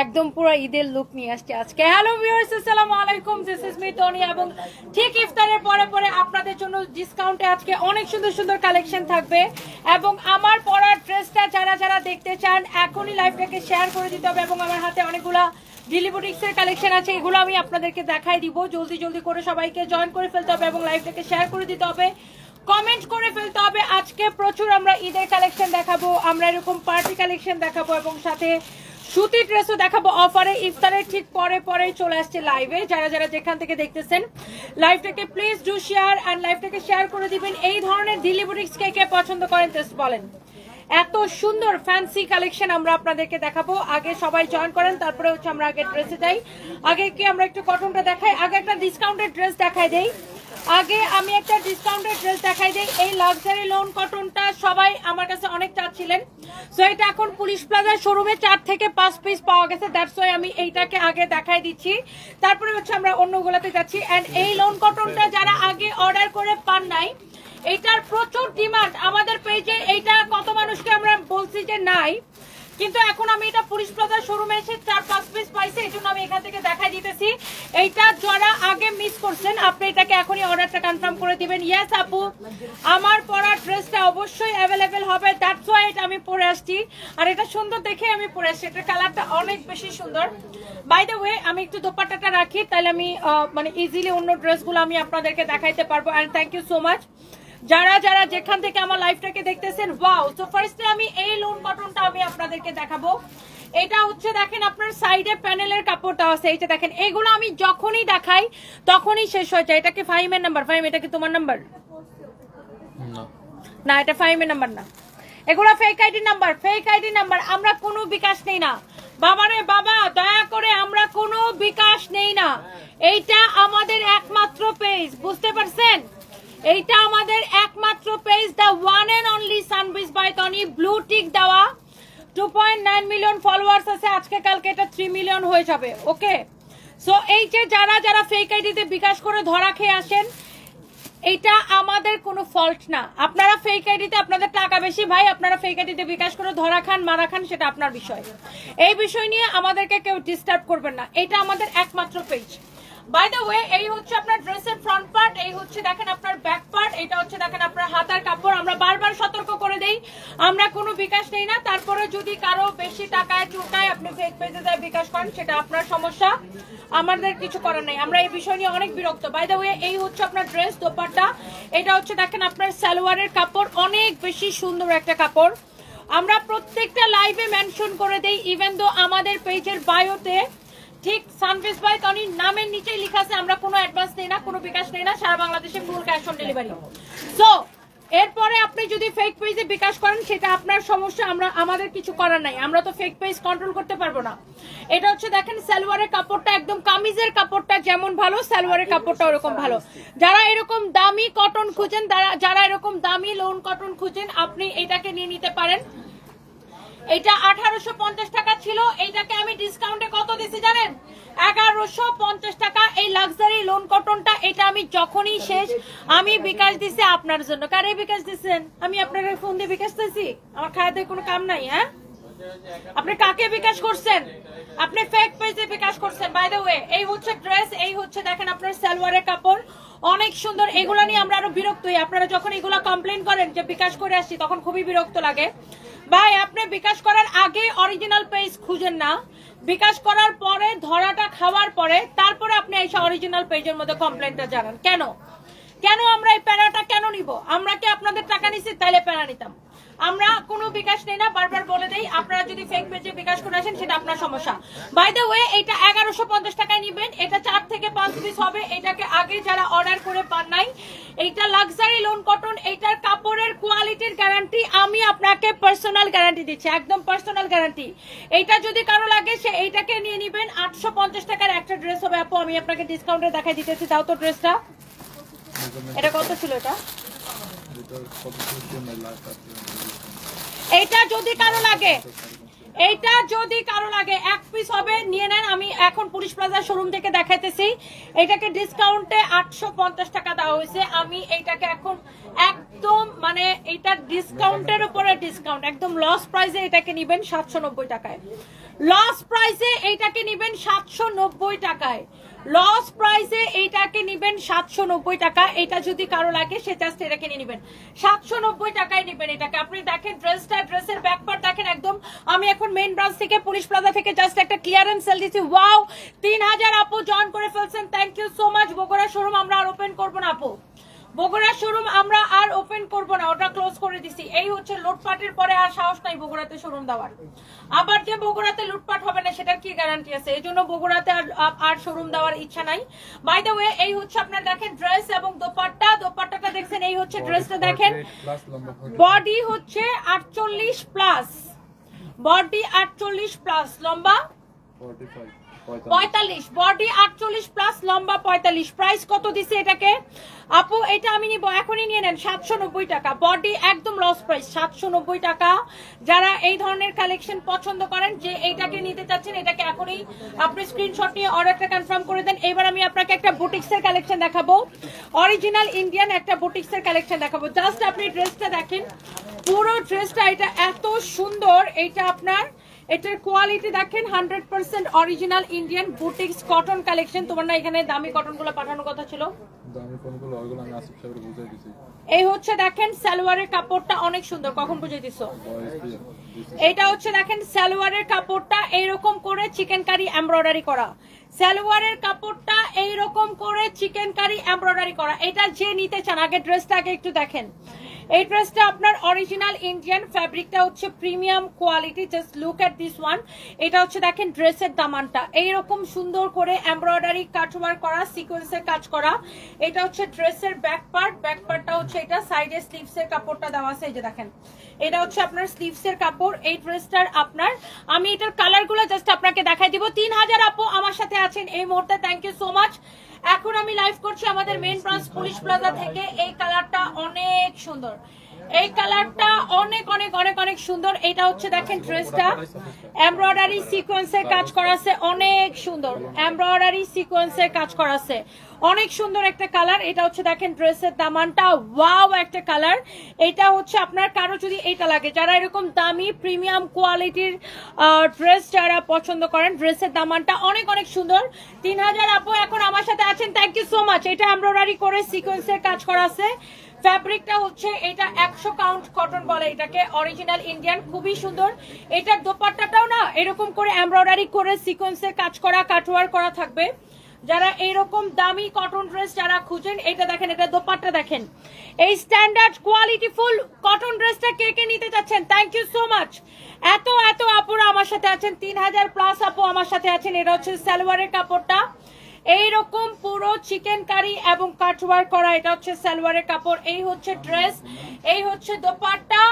একদম পুরো ঈদের লুক নিয়ে আসছে আজকে। হ্যালো ভিউয়ার্স, আসসালামু আলাইকুম, দিস ইজ মি টনি। এবং ঠিক ইফতারের পরে পরে আপনাদের জন্য ডিসকাউন্টে আজকে অনেক সুন্দর সুন্দর কালেকশন থাকবে। এবং আমার পরার ড্রেসটা যারা যারা দেখতে চান এখনই লাইভটাকে শেয়ার করে দিতে হবে। এবং আমার হাতে অনেকগুলা ডিলি বুটিক্সের কালেকশন আছে, এগুলো আমি আপনাদেরকে দেখাই দিব। জলদি জলদি করে সবাইকে জয়েন করে ফেলতে হবে এবং লাইভটাকে শেয়ার করে দিতে হবে, কমেন্ট করে ফেলতে হবে। আজকে প্রচুর আমরা ঈদের কালেকশন দেখাবো, আমরা এরকম পার্টি কালেকশন দেখাবো এবং সাথে সুতি ড্রেসও দেখাবো অফারে। ইফতারের ঠিক পরে পরেই চলে আসছে লাইভে। যারা যারা যেখান থেকে দেখতেছেন লাইভটাকে প্লিজ ডু শেয়ার এন্ড লাইভটাকে শেয়ার করে দিবেন। এই ধরনের ডিলি বুটিক্স কে কে পছন্দ করেন জাস্ট বলেন। এত সুন্দর ফ্যান্সি কালেকশন আমরা আপনাদেরকে দেখাবো। আগে সবাই জয়েন করেন, তারপরে হচ্ছে আমরা আগে ড্রেসে যাই। আগে কি আমরা একটু কটনটা দেখাই, আগে একটা ডিসকাউন্টেড ড্রেস দেখাই দেই। আগে আমি একটা ডিসকাউন্টেড ড্রেস দেখাই দেই। এই লাক্সারি লোন কটনটা সবাই আমার কাছে অনেক চাচ্ছিলেন, সো এটা এখন পুলিশ প্লাজা শোরুমে 4 থেকে 5 পিস পাওয়া গেছে। দ্যাটস ওয়াই আমি এইটাকে আগে দেখাই দিচ্ছি, তারপরে হচ্ছে আমরা অন্যগুলোতে যাচ্ছি। এন্ড এই লোন কটনটা যারা আগে অর্ডার করে পান নাই, এইটার প্রচুর ডিমান্ড আমাদের পেজে। এইটা কত মানুষকে আমরা বলছি যে নাই, কিন্তু এখন আমি এটা পুলিশ প্লাজা শোরুমে এসে 4-5 পিস পাইছি, এই জন্য আমি এখান থেকে দেখাই দিতেছি। এইটা যারা আগে মিস করছেন আপনি এটাকে এখনই অর্ডারটা কনফার্ম করে দিবেন। ইয়েস আপু, আমার পরা ড্রেসটা অবশ্যই অ্যাভেলেবেল হবে, দ্যাটস ওয়াই এটা আমি পরে আসছি। আর এটা সুন্দর দেখে আমি পরে আসছি, এটার কালারটা অনেক বেশি সুন্দর। বাই দ্য ওয়ে আমি একটু দোপাট্টাটা রাখি, তাহলে আমি মানে ইজিলি অন্য ড্রেসগুলো আমি আপনাদেরকে দেখাইতে পারবো। And thank you so much যারা যারা যেখান থেকে আমার লাইভটাকে দেখতেছেন। ওয়াও, সো ফার্স্টে আমি এই লোন কটনটা আমি আপনাদেরকে দেখাবো। এটা হচ্ছে দেখেন আপনার সাইডে প্যানেলের কাপড়টা আছে, এইটা দেখেন। এগুলো আমি যখনই দেখাই তখনই শেষ হয়ে যায়। এটা কি ফাহিমের নাম্বার? ফাহিম, এটা কি তোমার নাম্বার? না, এটা ফাহিমের নাম্বার না, এগুলো fake ID number. Fake ID number, আমরা কোনো বিকাশ নেই না বাবারে বাবা, দয়া করে আমরা কোনো বিকাশ নেই না। এইটা আমাদের একমাত্র পেজ, বুঝতে পারছেন? এইটা আমাদের একমাত্র page, the one and only সানবিজ বাই টনি। ব্লু টিক দেওয়া, 2.9 মিলিয়ন ফলোয়ার্স আছে, আজকে কালকে এটা 3 মিলিয়ন হয়ে যাবে। ওকে, সো এই যে যারা যারা ফেক আইডিতে বিকাশ করে ধরা খেয়ে আসেন, এইটা আমাদের কোনো ফল্ট না। আপনারা ফেক আইডিতে আপনাদের টাকা বেশি ভাই, আপনারা ফেক আইডিতে বিকাশ করে ধরা খান মারা খান, সেটা আপনার বিষয়। এই বিষয় নিয়ে আমাদেরকে কেউ ডিস্টার্ব করবেন না, এটা আমাদের একমাত্র পেজ। বাই দ্য ওয়ে, এই হচ্ছে আপনার ড্রেসের ফ্রন্ট পার্ট, এই হচ্ছে দেখেন আপনার ব্যাক পার্ট, এটা হচ্ছে দেখেন আপনার হাতার কাপড়। আমরা বারবার সতর্ক করে দেই আমরা কোনো বিকাশ নেই না, তারপরে যদি কারো বেশি টাকায় চুটায় আপনি ফেক পেজে যায় বিকাশ করেন, সেটা আপনার সমস্যা, আমাদের কিছু করার নেই। আমরা এই বিষয় নিয়ে অনেক বিরক্ত। বাই দ্য ওয়ে, এই হচ্ছে আপনার ড্রেস দোপাট্টা, এটা হচ্ছে দেখেন আপনার সালোয়ারের কাপড়, অনেক বেশি সুন্দর একটা কাপড়। আমরা প্রত্যেকটা লাইভে মেনশন করে দেই, ইভেন দো আমাদের পেজের বায়োতে ঠিক সানবিজ বাই টনি নামের নিচেই লেখা আছে আমরা কোনো অ্যাডভান্স নেই না, কোনো বিকাশ নেই না, সারা বাংলাদেশে full cash on delivery. So এরপরে আপনি যদি ফেক পেজে বিকাশ করেন সেটা আপনার সমস্যা, আমরা আমাদের কিছু করার নাই, আমরা তো ফেক পেজ কন্ট্রোল করতে পারবো না। এটা হচ্ছে দেখেন সালোয়ারের কাপড়টা, একদম কামিজের কাপড়টা যেমন ভালো সালোয়ারের কাপড়টা ওরকম ভালো। যারা এরকম দামি কটন খুঁজেন, যারা এরকম দামি লোন কটন খুঁজেন, আপনি এটাকে নিয়ে নিতে পারেন। এটা 1850 টাকা ছিল, এইটাকে আমি ডিসকাউন্টে কত দিছি জানেন? 1150 টাকা। এই লাক্সারি লোন কটনটা, এটা আমি যখনই শেষ আমি বিকাশ দিছি আপনার জন্য। কারে বিকাশ দিচ্ছেন? আমি আপনার ফোন দিয়ে বিকাশ দিছি, আমার খায়াতে কোনো কাম নাই। হ্যাঁ, আপনি কাকে বিকাশ করছেন? আপনি ফেক পেজে বিকাশ করছেন। বাই দ্য ওয়ে, এই হচ্ছে ড্রেস, এই হচ্ছে দেখেন আপনার সালোয়ারের কাপড়, অনেক সুন্দর। এগুলা নিয়ে আমরা আরো বিরক্ত হই, আপনারা যখন এগুলা কমপ্লেন করেন যে বিকাশ করে আসছি, তখন খুবই বিরক্ত লাগে। ভাই, আপনি বিকাশ করার আগে অরিজিনাল পেজ খুঁজেন না, বিকাশ করার পরে ধরাটা খাওয়ার পরে তারপরে আপনি এই অরিজিনাল পেজের মধ্যে কমপ্লেনটা জানান। কেন কেন আমরা এই প্যারাটা কেন নিব? আমরা কি আপনাদের টাকা নিছি? তাইলে প্যারা নিতাম। আমরা কোনো বিকাশ নেই না, বারবার বলে দেই। আপনারা যদি ফেক পেজে বিকাশ করে আসেন সেটা আপনার সমস্যা। বাই দ্য ওয়ে, এটা 1150 টাকায় নিবেন, এটা 4 থেকে 5 পিস হবে। এটাকে আগে যারা অর্ডার করে পান নাই, এইটা লাক্সারি লোন কটন, এইটার কাপড়ের কোয়ালিটির গ্যারান্টি আমি আপনাকে পার্সোনাল গ্যারান্টি দিচ্ছি, একদম পার্সোনাল গ্যারান্টি। এইটা যদি কারো লাগে সে এইটাকে নিয়ে নিবেন। 850 টাকার একটা ড্রেস হবে আপু, আমি আপনাকে ডিসকাউন্টে দেখাই দিতেছি। তাও তো ড্রেসটা, এটা কত ছিল? এটা যদি কারো লাগে, এইটা যদি কারো লাগে 1 পিস হবে, নিয়ে নেন। আমি এখন পুলিশ প্লাজা শোরুম থেকে দেখাইতেছি, এটাকে ডিসকাউন্টে 850 টাকা দেওয়া হয়েছে। আমি এইটাকে এখন একদম মানে এটা ডিসকাউন্টের উপরে ডিসকাউন্ট, একদম লস প্রাইসে এটাকে নিবেন 790 টাকায়। লস প্রাইসে এইটাকে নেবেন 790 টাকায়, লস প্রাইসে এইটাকে নেবেন 790 টাকা। এটা যদি কারো লাগে সে জাস্ট এটাকে নিয়ে নেবেন, 790 টাকায় নেবেন এটাকে। আপনি দেখেন ড্রেসটা, ড্রেসের ব্যাক পার্ট দেখেন একদম। আমি এখন মেইন ব্রাঞ্চ থেকে পুলিশ প্লাজা থেকে জাস্ট একটা ক্লিয়ারেন্স সেল দিচ্ছি। ওয়াও, 3000 আপু জয়েন করে ফেলছেন, thank you so much. Bogura showroom আমরা আর ওপেন করবো না আপু, বগুড়া শোরুম আমরা আর ওপেন করব না, ওটা ক্লোজ করে দিছি। এই হচ্ছে লুটপাটের পরে আর সাহস নাই বগুড়াতে শোরুম দেওয়ার। আবার যে বগুড়াতে লুটপাট হবে না সেটার কি গ্যারান্টি আছে? এই জন্য বগুড়াতে আর শোরুম দেওয়ার ইচ্ছা নাই। বাই দ্য ওয়ে, এই হচ্ছে আপনার দেখেন ড্রেস এবং দোপাট্টা, দোপাট্টাটা দেখছেন, এই হচ্ছে ড্রেসটা দেখেন। বডি হচ্ছে 48 প্লাস, বডি 48 প্লাস, লম্বা 45, বডি 48 প্লাস, লম্বা 45। প্রাইস কত দিছে এটাকে আপু? এটা আমি নিব, এখনই নিয়ে নেন 790 টাকা। বডি একদম লস প্রাইস 790 টাকা। যারা এই ধরনের কালেকশন পছন্দ করেন, যে এইটাকে নিতে চাচ্ছেন, এটাকে এখনই আপনি স্ক্রিনশট নিয়ে অর্ডারটা কনফার্ম করে দেন। এবার আমি আপনাকে একটা বুটিক্সের কালেকশন দেখাবো, অরিজিনাল ইন্ডিয়ান একটা বুটিক্সের কালেকশন দেখাবো। জাস্ট আপনি ড্রেসটা দেখেন, পুরো ড্রেসটা এটা এত সুন্দর। এইটা আপনার, এটার কোয়ালিটি দেখেন 100% original Indian boutiques cotton collection. তোমার না এখানে দামি কটন গুলো পাঠানোর কথা ছিল? এই হচ্ছে দেখেন সালোয়ারের কাপড়টা অনেক সুন্দর। কখন বুঝিয়ে দিছো? এটা হচ্ছে দেখেন সালোয়ারের কাপড়টা এইরকম করে চিকেন কারি এমব্রয়ডারি করা, সালোয়ারের কাপড়টা এইরকম করে চিকেন কারি এমব্রয়ডারি করা। এটা যে নিতে চান, আগে ড্রেসটা আগে একটু দেখেন। এই ড্রেসটা আপনার অরিজিনাল ইন্ডিয়ান, ফ্যাব্রিকটা হচ্ছে premium quality. Just look at this one. এটা হচ্ছে দেখেন ড্রেসের দামানটা এইরকম সুন্দর করে এমব্রয়ডারি কাটওয়ার্ক করা, সিকোয়েন্সের কাজ করা। এটা হচ্ছে ড্রেসের ব্যাক পার্ট, ব্যাক পার্টটা হচ্ছে এটা, সাইডে স্লিভসের কাপড়টা দেওয়া আছে, এই যে দেখেন এটা হচ্ছে আপনার স্লিভসের কাপড়। এই ড্রেসটার আপনার, আমি এটার কালারগুলো জাস্ট আপনাকে দেখাই দিব। 3000 আপু আমার সাথে আছেন এই মুহূর্তে, থ্যাংক ইউ সো মাচ। এখন আমি লাইভ করছি আমাদের মেইন ব্রাঞ্চ পুলিশ প্লাজা থেকে। এই কালারটা অনেক সুন্দর, এই কালারটা অনেক অনেক অনেক অনেক সুন্দর। এটা হচ্ছে দেখেন ড্রেসটা এমব্রয়ডারি সিকোয়েন্সের কাজ করা আছে, অনেক সুন্দর এমব্রয়ডারি সিকোয়েন্সের কাজ করা আছে, অনেক সুন্দর একটা কালার। এটা হচ্ছে দেখেন ড্রেসের দামানটা, ওয়াও একটা কালার। এটা হচ্ছে আপনার কারো যদি এটা লাগে, যারা এরকম দামি প্রিমিয়াম কোয়ালিটির ড্রেস যারা পছন্দ করেন, ড্রেসের দামানটা অনেক অনেক সুন্দর। 3000 আপু এখন আমার সাথে আছেন, থ্যাংক ইউ সো মাচ। এটা এমব্রয়ডারি করে সিকোয়েন্সের কাজ করা আছে। ফ্যাব্রিকটা হচ্ছে এটা 100 কাউন্ট কটন বলে এটাকে, অরিজিনাল ইন্ডিয়ান, খুবই সুন্দর। এটার দোপাট্টাটাও না এরকম করে এমব্রয়ডারি করে সিকোয়েন্সের কাজ করা, কাটওয়ার্ক করা থাকবে। যারা এইরকম দামি কটন ড্রেস যারা খুঁজেন, এটা দেখেন, এটা দোপাট্টা দেখেন। এই স্ট্যান্ডার্ড কোয়ালিটি ফুল কটন ড্রেসটা কে কে নিতে চাচ্ছেন? Thank you so much. এত এত আপুরা আমার সাথে আছেন, 3000 প্লাস আপু আমার সাথে আছেন। এটা হচ্ছে সালোয়ারের কাপড়টা এইরকম পুরো চিকেন কারি এবং কাটওয়ার্ক করা, এটা হচ্ছে সালোয়ারের কাপড়। এই হচ্ছে ড্রেস, এই হচ্ছে দোপাট্টা,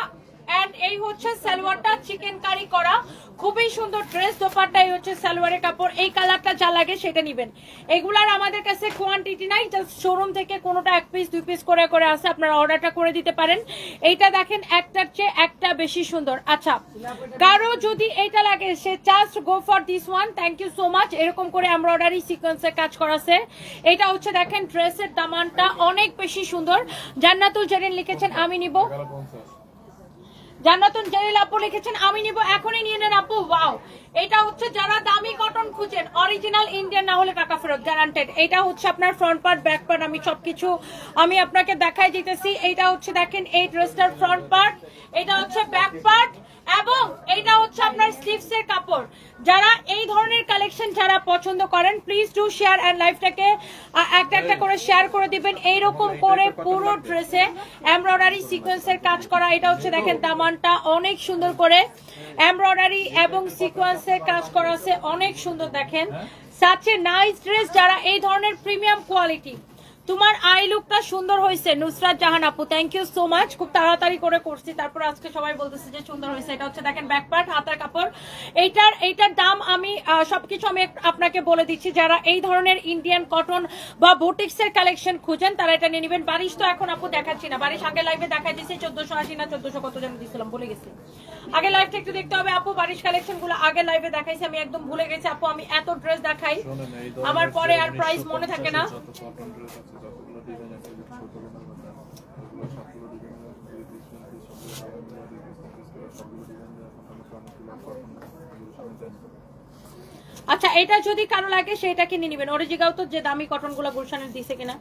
এন্ড এই হচ্ছে সালোয়ারটা চিকেন কারি করা, খুবই সুন্দর ড্রেস। দোপাট্টা, এই হচ্ছে সালোয়ারের কাপড়। এই কালারটা যা লাগে সেটা নিবেন। এগুলার আমাদের কাছে কোয়ান্টিটি নাই, জাস্ট শোরুম থেকে কোনোটা 1 পিস 2 পিস করে করে আছে, আপনারা অর্ডারটা করে দিতে পারেন। এইটা দেখেন একটার চেয়ে একটা বেশি সুন্দর। আচ্ছা, কারো যদি এইটা লাগে সে just go for this one, thank you so much. এরকম করে এমব্রয়ডারি সিকোয়েন্সের কাজ করা আছে। এটা হচ্ছে দেখেন ড্রেসের দামানটা অনেক বেশি সুন্দর। জান্নাতুল জারিন লিখেছেন আমি নিব, জান্নাতুন জালিল আপু লিখেছেন আমি নিব, এখনই নিয়ে নেন আপু। ওয়াও, এটা হচ্ছে যারা দামি কটন খুঁজেন, অরিজিনাল ইন্ডিয়ান, না হলে টাকা ফেরত গ্যারান্টেড। এটা হচ্ছে আপনার ফ্রন্ট পার্ট, ব্যাক পার্ট, আমি সবকিছু আমি আপনাকে দেখাই দিতেছি। এইটা হচ্ছে দেখেন এই ড্রেসটার ফ্রন্ট পার্ট, এটা হচ্ছে ব্যাক পার্ট, এবং এইটা হচ্ছে আপনার স্লিভস এর কাপড়। যারা এই ধরনের কালেকশন যারা পছন্দ করেন, প্লিজ ডু শেয়ার এন্ড লাইভটাকে একটা একটা করে শেয়ার করে দিবেন। এইরকম করে পুরো ড্রেসে এমব্রয়ডারি সিকোয়েন্সের কাজ করা। এটা হচ্ছে দেখেন দামানটা অনেক সুন্দর করে এমব্রয়ডারি এবং সিকোয়েন্সের কাজ করা আছে, অনেক সুন্দর। দেখেন সাচ এ নাইস ড্রেস। যারা এই ধরনের প্রিমিয়াম কোয়ালিটি, তোমার আই লুকটা সুন্দর হয়েছে নুসরাত জাহান আপু, থ্যাংক ইউ সো মাচ। খুব তাড়াতাড়ি করে করছি, তারপর আজকে সবাই বলতেছে যে সুন্দর হয়েছে। এটা হচ্ছে দেখেন ব্যাক পার্ট, হাতার কাপড়। এইটার দাম আমি সবকিছু আমি আপনাকে বলে দিচ্ছি। যারা এই ধরনের ইন্ডিয়ান কটন বা বুটিক্স এর কালেকশন খুঁজেন তারা এটা নিয়ে নেবেন। বারিশ তো এখন আপু দেখাচ্ছি না, বারিশ আগে লাইভে দেখাই দিচ্ছি 1480 না 1400 কত যেন দিয়েছিলাম, ভুলে গেছি। আগে লাইভটা একটু দেখতে হবে আপু, বারিশ কালেকশন গুলো আগে লাইভে দেখাইছি, আমি একদম ভুলে গেছি আপু। আমি এত ড্রেস দেখাই আমার পরে আর প্রাইস মনে থাকে না। আচ্ছা এটা যদি কারো লাগে সেটা কিনে নেবেন। ওরে জিগাও তো যে দামি কটন গুলো গুলশানের দিছে কিনা।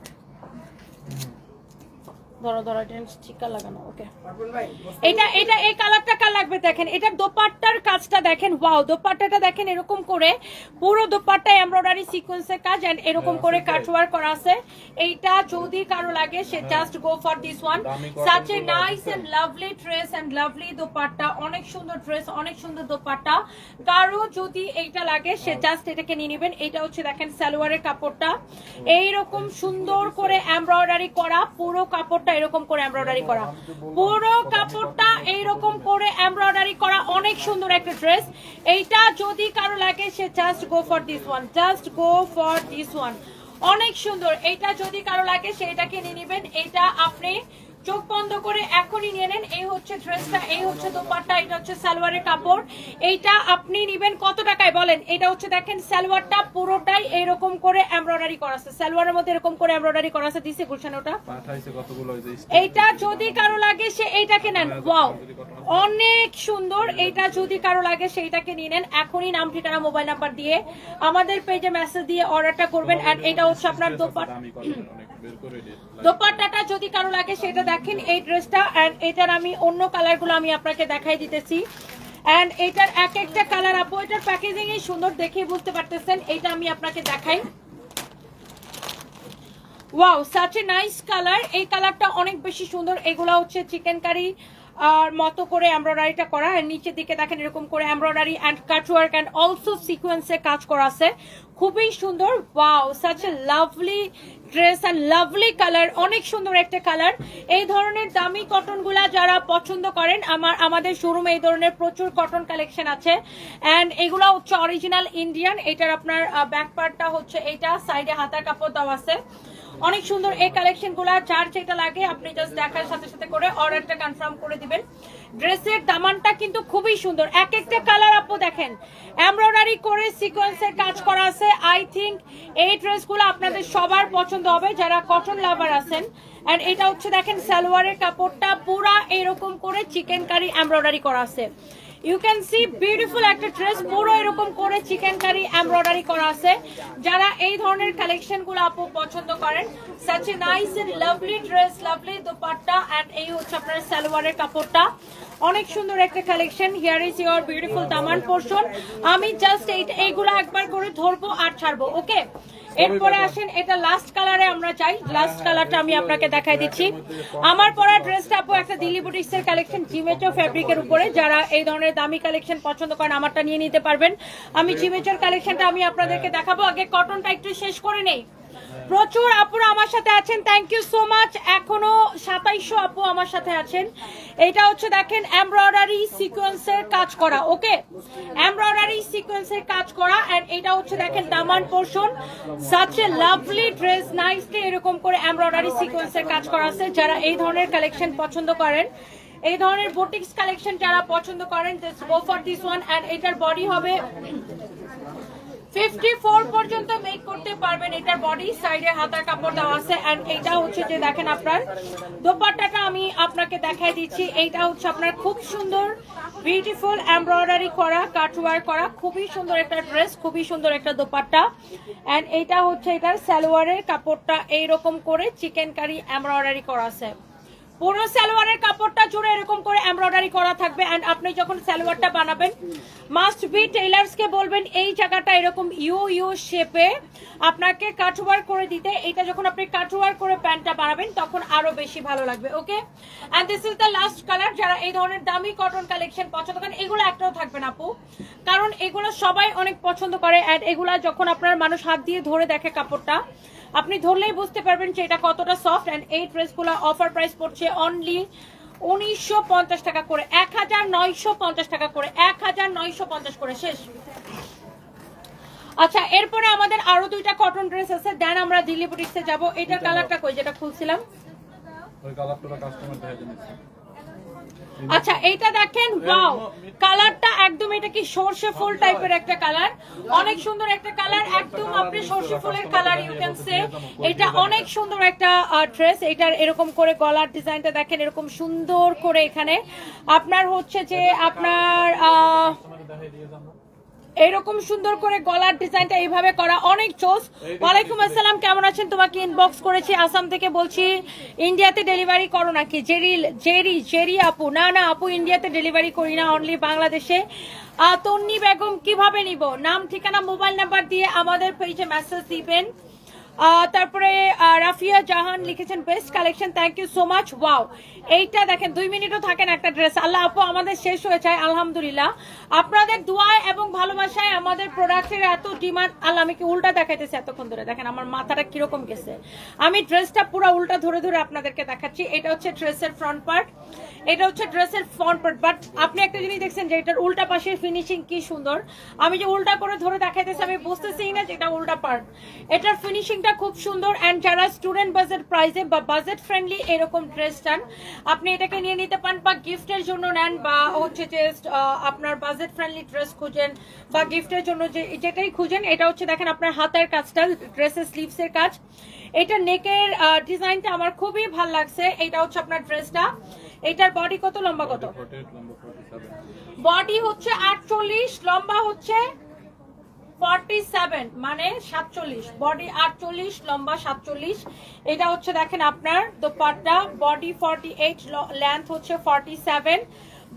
ধরো ধরো এটা স্টিকার লাগানো। ওকে এটা এটা এই কালারটা কার লাগবে দেখেন। এটা দোপাট্টার কাজটা দেখেন, ওয়াও দোপাট্টাটা দেখেন এরকম করে পুরো দোপাট্টা এমব্রয়ডারি সিকোয়েন্সের কাজ এন্ড এরকম করে কাটওয়ার্ক করা আছে। এইটা যদি কারো লাগে সে just go for this one. Such a nice and lovely dress and lovely dupatta, অনেক সুন্দর ড্রেস, অনেক সুন্দর দোপাট্টা। কারো যদি এইটা লাগে সে জাস্ট এটাকে নিয়ে নেবেন। এটা হচ্ছে দেখেন সালোয়ারের কাপড়টা এইরকম সুন্দর করে এমব্রয়ডারি করা, পুরো কাপড়টা এরকম করে এমব্রয়ডারি করা, পুরো কাপড়টা এইরকম করে এমব্রয়ডারি করা, অনেক সুন্দর একটা ড্রেস। এইটা যদি কারো লাগে সে just go for this one, just go for this one, অনেক সুন্দর। এইটা যদি কারো লাগে সেটাকে নিয়ে নেবেন। এটা আপনি চোখ বন্ধ করে এখনই নিয়ে নেন। এই হচ্ছে ড্রেসটা, এই হচ্ছে দোপাট্টা, এটা হচ্ছে সালোয়ারের কাপড়। এইটা আপনি নেবেন কত টাকায় বলেন? এটা হচ্ছে দেখেন সালোয়ারটা পুরোটাই এরকম করে এমব্রয়ডারি করা আছে, সালোয়ারের মধ্যে এরকম করে এমব্রয়ডারি করা আছে। দিছে গুলশান ওটা পাঠাইছে কতগুলো। এইটা যদি কারো লাগে সে এইটাকে নেন, ওয়াও অনেক সুন্দর। এইটা যদি কারো লাগে সেইটাকে নিয়ে নেন। এখনই নাম ঠিকানা মোবাইল নাম্বার দিয়ে আমাদের পেজে মেসেজ দিয়ে অর্ডারটা করবেন। এন্ড এটা হচ্ছে আপনার দোপাট্টা, দোপাট্টাটা যদি কারো লাগে সেটা দেখেন এই ড্রেসটা। এন্ড এটার আমি অন্য কালার গুলো আমি আপনাকে দেখাই দিতেছি। এন্ড এটার এক একটা কালার আপু এটার প্যাকেজিং এই সুন্দর দেখে বুঝতে পারতেছেন। এটা আমি আপনাকে দেখাই, wow such a nice colour. এই কালারটা অনেক বেশি সুন্দর। এগুলা হচ্ছে চিকেন কারি আর মতো করে এমব্রয়ডারিটা করা, আর নিচের দিকে দেখেন এরকম করে embroidery and cutwork and also সিকোয়েন্সে কাজ করা আছে, খুবই সুন্দর। Wow such a lovely dress and lovely colour, অনেক সুন্দর একটা কালার। এই ধরনের দামি কটন গুলা যারা পছন্দ করেন আমাদের শোরুমে এই ধরনের প্রচুর কটন কালেকশন আছে। এন্ড এগুলা হচ্ছে অরিজিনাল ইন্ডিয়ান। এটার আপনার ব্যাক পার্টটা হচ্ছে এইটা, সাইডে হাতার কাপড় দেওয়া আছে, অনেক সুন্দর। এই কালেকশন গুলা যার যেটা লাগে আপনি জাস্ট দেখার সাথে সাথে করে অর্ডারটা কনফার্ম করে দিবেন। ড্রেসের দামানটা কিন্তু খুবই সুন্দর, এক একটা কালার আপু দেখেন এমব্রয়ডারি করে সিকোয়েন্সের কাজ করা আছে। আই থিঙ্ক এই ড্রেসগুলো আপনাদের সবার পছন্দ হবে যারা কটন লাভার আছেন। এন্ড এটা হচ্ছে দেখেন সালোয়ারের কাপড়টা পুরা এরকম করে চিকেন কারি এমব্রয়ডারি করা আছে। ইউ ক্যান সি বিউটিফুল একটা ড্রেস, পুরো এরকম করে চিকেন কারি এমব্রয়ডারি করা আছে। যারা এই ধরনের কালেকশন গুলো আপু পছন্দ করেন, such a nice and lovely dress, lovely dupatta and এই হচ্ছে আপনার সালোয়ারের কাপড়টা, অনেক সুন্দর একটা collection. Here is your beautiful daman portion. আমি জাস্ট এইগুলো একবার করে ধরবো আর ছাড়বো। ওকে এরপরে আসেন এটা লাস্ট কালারে আমরা চাই। লাস্ট কালারটা আমি আপনাকে দেখাই দিচ্ছি। আমার পরা ড্রেসটা আপু একটা দিল্লি বুটিক্স এর কালেকশন, জিমেচো ফেব্রিকের উপরে। যারা এই ধরনের দামি কালেকশন পছন্দ করেন আমারটা নিয়ে নিতে পারবেন। আমি জিমেচোর কালেকশনটা আমি আপনাদেরকে দেখাবো। আগে কটনটা একটু শেষ করে নেই। প্রচুর আপুরা আমার সাথে আছেন, থ্যাংক ইউ সো মাচ। এখনো 2700 আপু আমার সাথে আছেন। এটা হচ্ছে দেখেন এমব্রয়ডারি সিকোয়েন্সের কাজ করা, ওকে এমব্রয়ডারি সিকোয়েন্সের কাজ করা। এন্ড এটা হচ্ছে দেখেন দামান portion, such a lovely dress, nicely এরকম করে এমব্রয়ডারি সিকোয়েন্সের কাজ করা আছে। যারা এই ধরনের কালেকশন পছন্দ করেন, এই ধরনের বুটিক্স কালেকশন যারা পছন্দ করেন, just go for this one. And এটার বডি হবে 54 পর্যন্ত মেক করতে পারবেন। এটার বডি সাইডে হাতার কাপড় দেওয়া আছে। এন্ড এইটা হচ্ছে যে দেখেন আপনার দোপাট্টাটা আমি আপনাকে দেখাই দিচ্ছি। এইটা হচ্ছে আপনার খুব সুন্দর বিউটিফুল এমব্রয়ডারি করা, কাটওয়ার্ক করা, খুবই সুন্দর একটা ড্রেস, খুবই সুন্দর একটা দোপাট্টা। এন্ড এইটা হচ্ছে এটার সালোয়ারের কাপড়টা এইরকম করে চিকেন কারি এমব্রয়ডারি করা আছে। পুরো সালোয়ারের কাপড়টা জুড়ে এরকম করে এমব্রয়ডারি করা থাকবে। এন্ড আপনি যখন সালোয়ারটা বানাবেন মাস্ট বি টেইলার্স কে বলবেন এই জায়গাটা এরকম ইউ শেপে আপনাকে কাটওয়ার্ক করে দিতে। এটা যখন আপনি কাটওয়ার্ক করে প্যান্টটা বানাবেন তখন আরো বেশি ভালো লাগবে। Okay and this is the last colour. যারা এই ধরনের দামি কটন কালেকশন পছন্দ করেন, এগুলো একটাও থাকবে না আপু, কারণ এগুলো সবাই অনেক পছন্দ করে। এন্ড এগুলা যখন আপনার মানুষ হাত দিয়ে ধরে দেখে কাপড়টা, আপনি ধরলেই বুঝতে পারবেন যে এটা কতটা সফট। এন্ড এই ড্রেসগুলো অফার প্রাইস পড়ছে অনলি 1950 টাকা করে, 1950 টাকা করে, 1950 করে শেষ। আচ্ছা এরপরে আমাদের আরো দুইটা কটন ড্রেস আছে, দেন আমরা দিল্লি বুটিক্সে যাব। এটার কালারটা কই যেটা খুলছিলাম, ওই কালারটা কাস্টমার দেখাই দিয়েছে। আচ্ছা এইটা দেখেন, ওয়াও কালারটা একদম, এটা কি সরষে ফুল টাইপের একটা কালার, অনেক সুন্দর একটা কালার, একদম আপনি সরষে ফুলের কালার ইউ ক্যান সে। এটা অনেক সুন্দর একটা ড্রেস। এটার এরকম করে গলার ডিজাইনটা দেখেন, এরকম সুন্দর করে এখানে আপনার হচ্ছে যে আপনার এরকম সুন্দর করে গলার ডিজাইনটা এইভাবে করা, অনেক জোস। ওয়ালাইকুম আসসালাম, কেমন আছেন? তোমাকে ইনবক্স করেছি, আসাম থেকে বলছি। ইন্ডিয়াতে ডেলিভারি করো নাকি? জেরি আপু, না না আপু, ইন্ডিয়াতে ডেলিভারি করি না, অনলি বাংলাদেশে। তন্নি বেগম, কিভাবে নিব? নাম, ঠিকানা, মোবাইল নাম্বার দিয়ে আমাদের পেজে মেসেজ দিবেন। তারপরে রাফিয়া জাহান লিখেছেন best collection, thank you so much. Wow, এইটা দেখেন 2 মিনিটও থাকেন একটা ড্রেস। আল্লাহ আপু, আমাদের শেষ হয়ে যায় আলহামদুলিল্লাহ, আপনাদের দোয়ায় এবং ভালোবাসায় আমাদের প্রোডাক্টের এত ডিমান্ড। আল্লাহ, আমি কি উল্টা দেখাইতেছি এতক্ষণ ধরে? দেখেন আমার মাথাটা কিরকম গেছে। আমি ড্রেসটা পুরো উল্টা ধরে ধরে আপনাদেরকে দেখাচ্ছি। এটা হচ্ছে ড্রেসের ফ্রন্ট পার্ট, এটা হচ্ছে ড্রেসের ফ্রন্ট পার্ট। বাট আপনি একটা জিনিস দেখছেন যে এটার উল্টা পাশের ফিনিশিং কি সুন্দর। আমি যে উল্টা করে ধরে দেখাইতেছি, আমি বুঝতেছি না যে এটা উল্টা পার্ট। এটার ফিনিশিংটা খুব সুন্দর। এন্ড যারা স্টুডেন্ট বাজেট প্রাইসে বা বাজেট ফ্রেন্ডলি এরকম ড্রেস চান, আপনি এটাকে নিয়ে নিতে পারেন, বা গিফটের জন্য নেন, বা হচ্ছে যে আপনার বাজেট ফ্রেন্ডলি ড্রেস খুঁজেন বা গিফটের জন্য যেটাই খুঁজেন। এটা হচ্ছে দেখেন আপনার হাতের কাজটা, ড্রেসের স্লিভসের কাজ। এটা নেকের ডিজাইনটা আমার খুবই ভালো লাগছে। এটা হচ্ছে আপনার ড্রেসটা। এটার বডি কত, লম্বা কত? বডি হচ্ছে 48, লম্বা হচ্ছে 47, মানে 47। বডি 48, লম্বা 47। এটা হচ্ছে দেখেন আপনার দোপাট্টা, বডি 48, লেন্থ হচ্ছে 47,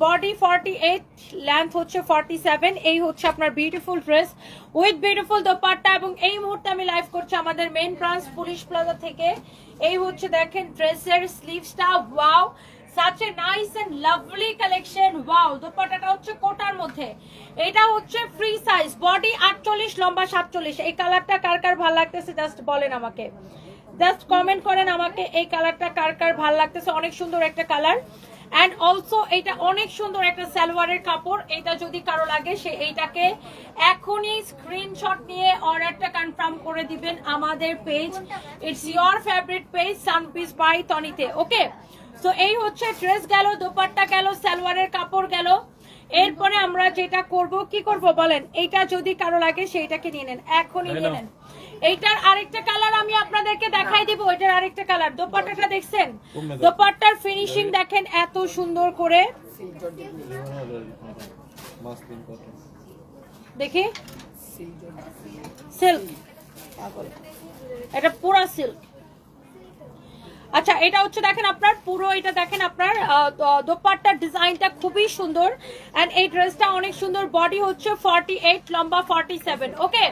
বডি 48, লেন্থ হচ্ছে 47। এই হচ্ছে আপনার beautiful dress with beautiful dupatta. এবং এই মুহূর্তে আমি লাইভ করছি আমাদের মেইন ব্রাঞ্চ পুলিশ প্লাজা থেকে। এই হচ্ছে দেখেন ড্রেসের স্লিভসটা। Wow, such a nice and lovely collection. wow, দোপাট্টাটা হচ্ছে কোটার মধ্যে। এটা হচ্ছে ফ্রি সাইজ, বডি 48, লম্বা 47। এই কালারটা কার কার ভালো লাগতেছে জাস্ট বলেন আমাকে, জাস্ট কমেন্ট করেন আমাকে এই কালারটা কার কার ভালো লাগতেছে। অনেক সুন্দর একটা কালার। এন্ড অলসো এটা অনেক সুন্দর একটা সালোয়ারের কাপড়। এটা যদি কারো লাগে সে এইটাকে এখনই স্ক্রিনশট নিয়ে অর্ডারটা কনফার্ম করে দিবেন আমাদের page, it's your favourite page সানপিস বাই তনিতে। ওকে, তো এই হচ্ছে ড্রেস গেল, দোপাট্টা গেল, সালোয়ারের কাপড় গেল। এরপরে আমরা যেটা করব, কি করব বলেন? এইটা যদি কারো লাগে সেইটাকে নিয়ে নেন, এখনই নিয়ে নেন। এইটার আরেকটা কালার আমি আপনাদেরকে দেখাই দিব। এটার আরেকটা কালার, দোপাট্টাটা দেখছেন? দোপাট্টার ফিনিশিং দেখেন এত সুন্দর করে। দেখি, সিল্ক, এটা পুরো সিল্ক। আচ্ছা, এটা হচ্ছে দেখেন আপনার পুরো, এটা দেখেন আপনার দোপাট্টার ডিজাইনটা খুবই সুন্দর। এন্ড এই ড্রেসটা অনেক সুন্দর। বডি হচ্ছে 48, লম্বা 47। ওকে,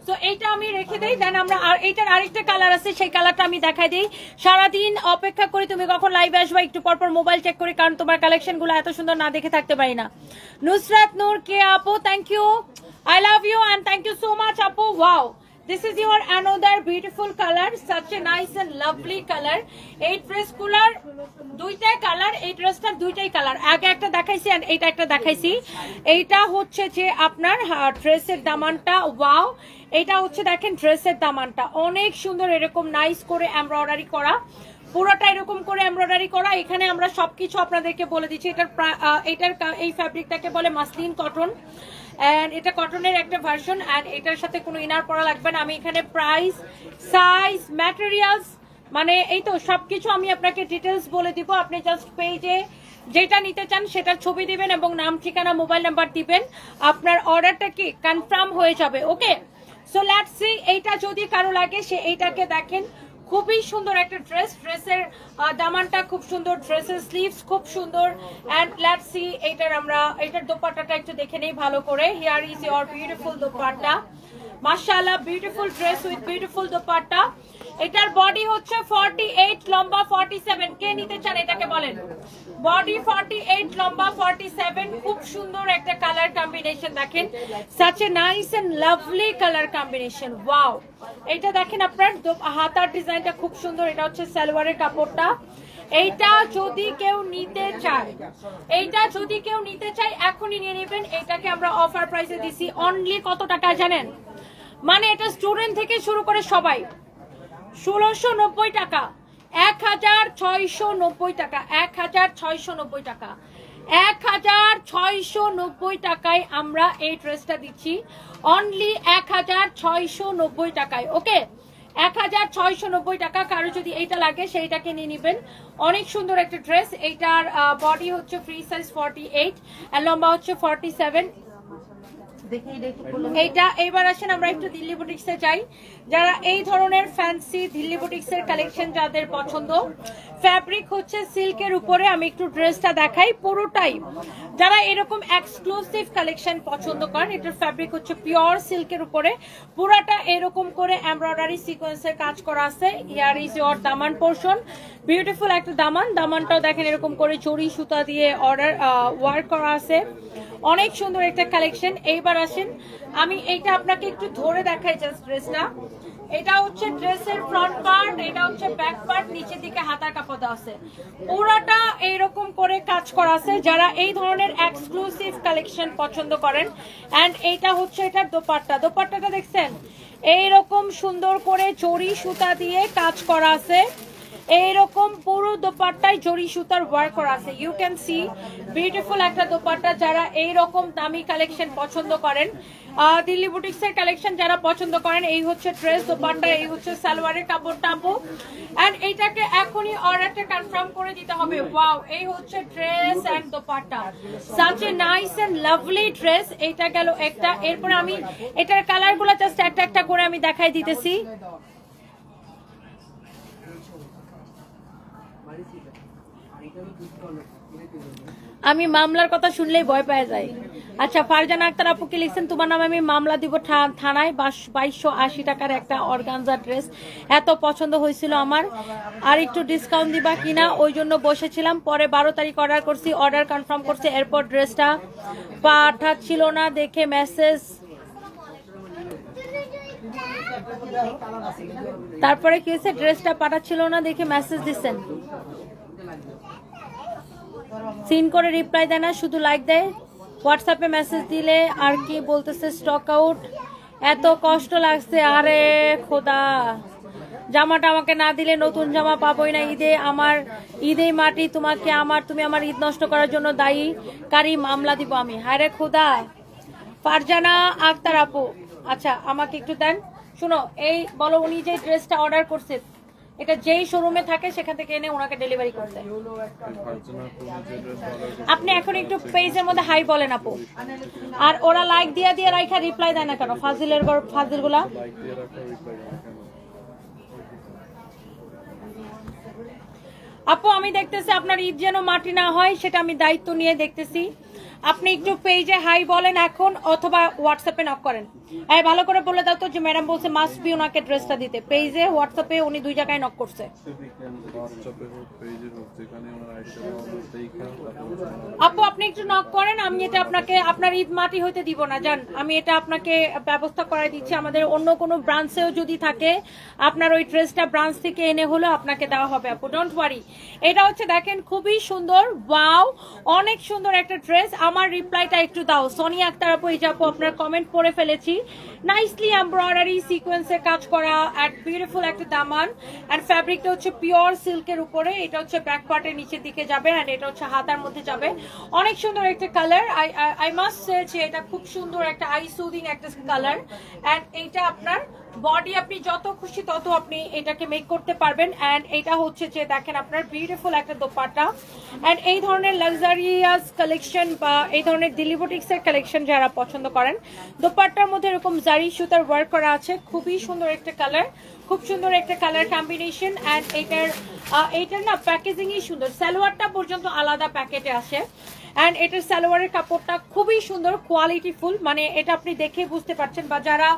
তো এইটা আমি রেখে দেই। দেন আমরা এইটার আরেকটা কালার আছে, সেই কালারটা আমি দেখাই দিই। সারাদিন অপেক্ষা করি তুমি কখন লাইভে আসবা, একটু পরপর মোবাইল চেক করি, কারণ তোমার কালেকশন গুলো এত সুন্দর না দেখে থাকতে পারি না। নুসরাত নূর কে আপু, thank you, I love you and thank you so much আপু। Wow, this is your another beautiful color, such a nice and lovely color. এই ড্রেসগুলোর দুইটাই কালার, এই ড্রেসটার দুইটাই কালার। আগে একটা দেখাইছি আর এইটা একটা দেখাইছি। এইটা হচ্ছে যে আপনার ড্রেসের দামানটা। ওয়াও, এটা হচ্ছে দেখেন ড্রেসের দামানটা অনেক সুন্দর, এরকম নাইস করে এমব্রয়ডারি করা, পুরোটা এরকম করে এমব্রয়ডারি করা। এখানে আমরা সবকিছু আপনাদেরকে বলে দিচ্ছি। এটার এই ফ্যাব্রিকটাকে বলে মাসলিন কটন। এন্ড এটা কটনের একটা ভার্সন। এন্ড এটার সাথে কোনো ইনার পরা লাগবে না। আমি এখানে প্রাইস, সাইজ, ম্যাটেরিয়ালস, মানে এই তো সবকিছু আমি আপনাকে ডিটেলস বলে দিব। আপনি জাস্ট পেজে যেটা নিতে চান সেটার ছবি দিবেন এবং নাম, ঠিকানা, মোবাইল নাম্বার দিবেন, আপনার অর্ডারটা কি কনফার্ম হয়ে যাবে। ওকে, সো লেটস সি এইটা যদি কারো লাগে সে এইটাকে দেখেন, খুবই সুন্দর একটা ড্রেস। ড্রেসের দামানটা খুব সুন্দর, ড্রেসের স্লিভস খুব সুন্দর। এন্ড লেটস সি এটার দোপাট্টাটা একটু দেখে নেই ভালো করে। Here is your beautiful dupatta, মাশাআল্লাহ, beautiful dress with beautiful dupatta. এটার বডি হচ্ছে 48, লম্বা 47। কে নিতে চান এটাকে বলেন? বডি 48, লম্বা 47। খুব সুন্দর একটা কালার কম্বিনেশন দেখেন, such a nice and lovely color combination. Wow, এটা দেখেন আপনার হাতার ডিজাইনটা খুব সুন্দর। এটা হচ্ছে সালোয়ারের কাপড়টা। এইটা যদি কেউ নিতে চায় এখনই নিয়ে নেবেন। এটাকে আমরা অফার প্রাইসে দিছি অনলি কত টাকা জানেন? মানে এটা স্টুডেন্ট থেকে শুরু করে সবাই 1690 টাকা, 1690 টাকা, 1690 টাকা, 1690 টাকায় আমরা এই ড্রেসটা দিচ্ছি অনলি 1690 টাকায়। ওকে, 1690 টাকা। কারো যদি এইটা লাগে সেইটাকে নিয়ে নেবেন। অনেক সুন্দর একটা ড্রেস। এইটার বডি হচ্ছে ফ্রি সাইজ 48 আর লম্বা হচ্ছে 47। এইটা এবার আসেন আমরা একটু দিল্লি বুটিক্সে যাই। যারা এই ধরনের ফ্যান্সি দিল্লি বুটিক্সের কালেকশন যাদের পছন্দ, ফ্যাব্রিক হচ্ছে সিল্কের উপরে, আমি একটু ড্রেসটা দেখাই পুরোটাই। যারা এরকম এক্সক্লুসিভ কালেকশন পছন্দ করেন, এটার ফ্যাব্রিক হচ্ছে পিওর সিল্কের উপরে, পুরাটা এরকম করে এমব্রয়ডারি সিকোয়েন্সের কাজ করা আছে। Here is your Daman portion, beautiful একটা দামান। দামানটাও দেখেন এরকম করে জড়ি সুতা দিয়ে ওয়ার্ক করা আছে, অনেক সুন্দর একটা কালেকশন। এইবার আসেন আমি এইটা আপনাকে একটু ধরে দেখাই জাস্ট ড্রেসটা। এটা হচ্ছে ড্রেসের ফ্রন্ট পার্ট, এটা হচ্ছে ব্যাক পার্ট, নিচের দিকে হাতার কাপড় দেওয়া আছে, পুরাটা এইরকম করে কাজ করা আছে। যারা এই ধরনের এক্সক্লুসিভ কালেকশন পছন্দ করেন, এন্ড এইটা হচ্ছে এটার দোপাট্টা। দোপাট্টাটা দেখছেন এইরকম সুন্দর করে জড়ি সুতা দিয়ে কাজ করা আছে, এইরকম পুরো দোপাট্টায় জড়ি সুতার ওয়ার্ক করা আছে। ইউ ক্যান সি বিউটিফুল একটা দোপাট্টা। যারা এইরকম দামি কালেকশন পছন্দ করেন, দিল্লি বুটিক্সের কালেকশন যারা পছন্দ করেন, এই হচ্ছে ড্রেস, দোপাট্টা, এই হচ্ছে সালোয়ারের কাপড়টা আপু। এন্ড এইটাকে এখনই অর্ডারটা কনফার্ম করে দিতে হবে। ওয়াও, এই হচ্ছে dress and dupatta, such a nice and lovely dress. এইটা গেল একটা। এরপর আমি এটার কালারগুলো জাস্ট একটা একটা করে আমি দেখাই দিতেছি। আমি মামলার কথা শুনলেই ভয় পেয়ে যাই। আচ্ছা, ফারজানা আক্তার আপু কি লিখছেন, তোমার নামে আমি মামলা দিব থানায়। 2280 টাকার একটা অর্গানজা ড্রেস এত পছন্দ হয়েছিল আমার, আর একটু ডিসকাউন্ট দিবা কিনা, ওই জন্য বসেছিলাম। পরে 12 তারিখ অর্ডার করছি, অর্ডার কনফার্ম করছি, এরপর ড্রেসটা পাঠাচ্ছিল না দেখে মেসেজ, তারপরে কি হয়েছে, ড্রেসটা পাঠাচ্ছিল না দেখে মেসেজ দিচ্ছেন, সিন করে রিপ্লাই দেয় না, শুধু লাইক দেয়। হোয়াটসঅ্যাপে মেসেজ দিলে আর কি বলতেছে স্টক আউট, এত কষ্ট লাগছে। আরে খোদা, জামাটা আমাকে না দিলে নতুন জামা পাবোই না ঈদে। আমার ঈদেই মাটি, তোমাকে আমার, তুমি আমার ঈদ নষ্ট করার জন্য দায়ী, কারি মামলা দিব আমি। হায় রে খোদা। ফারজানা আক্তার আপু, আচ্ছা আমাকে একটু দেন। শুনো, এই বলো উনি যে ড্রেসটা অর্ডার করছে, এটা যেই শোরুমে থাকে সেখান থেকে এনে ওনাকে ডেলিভারি করতে। আপনি এখন একটু পেজের মধ্যে হাই বলেন আপু, আর ওরা লাইক দিয়ে দিয়ে রাইখা রিপ্লাই দেয় না কেন? ফাজিলের ফাজিলগুলা। আপু আমি দেখতেছি আপনার ঈদ যেন মাটি না হয়, সেটা আমি দায়িত্ব নিয়ে দেখতেছি। আপনি একটু পেজে হাই বলেন এখন, অথবা হোয়াটসঅ্যাপে নক করেন। এই ভালো করে বলে দাও তো যে ম্যাডাম বলছে মাস্ট বি ওনাকে ড্রেসটা দিতে। পেজে হোয়াটসঅ্যাপে উনি দুই জায়গায় নক করছে। আপু আপনি একটু নক করেন, আমি এটা আপনাকে আপনার ঈদ মাটি হইতে দিব না, জান। আমি এটা আপনাকে ব্যবস্থা করাই দিচ্ছি। আমাদের অন্য কোনো ব্রাঞ্চেও যদি থাকে, আপনার ওই ড্রেসটা ব্রাঞ্চ থেকে এনে হলো আপনাকে দেওয়া হবে আপু, ডোন্ট ওয়ারি। এটা হচ্ছে দেখেন খুবই সুন্দর, ওয়াও, অনেক সুন্দর একটা ড্রেস। আমার রিপ্লাইটা একটু দাও সোনিয়া আক্তার আপু। এই যে আপু আপনার কমেন্ট পড়ে ফেলেছি। নাইসলি এমব্রয়ডারি সিকোয়েন্সে কাজ করা, এন্ড বিউটিফুল একটা দামান, এন্ড ফ্যাব্রিকটা হচ্ছে পিওর সিল্কের উপরে। এটা হচ্ছে ব্যাক পার্টের নিচের দিকে যাবে, এন্ড এটা হচ্ছে হাতার মধ্যে যাবে। অনেক সুন্দর একটা কালার। আই মাস্ট সে যে এটা খুব সুন্দর একটা আই সুদিং একটা কালার। এন্ড এইটা আপনার বডি, আপনি যত খুশি তত আপনি এটাকে মেক করতে পারবেন। এন্ড এটা হচ্ছে যে দেখেন আপনার বিউটিফুল একটা দোপাট্টা। এন্ড এই ধরনের লাক্সারিয়াস কালেকশন বা এই ধরনের দিল্লি বুটিক্সের কালেকশন যারা পছন্দ করেন, দোপাট্টার মধ্যে এরকম জারি সুতার ওয়ার্ক করা আছে, খুবই সুন্দর একটা কালার, খুব সুন্দর একটা কালার কম্বিনেশন। এন্ড এইটার না প্যাকেজিংই সুন্দর, সালোয়ারটা পর্যন্ত আলাদা প্যাকেটে আসে। এন্ড এটার সালোয়ারের কাপড়টা খুবই সুন্দর, কোয়ালিটিফুল, মানে এটা আপনি দেখে বুঝতে পারছেন। বা যারা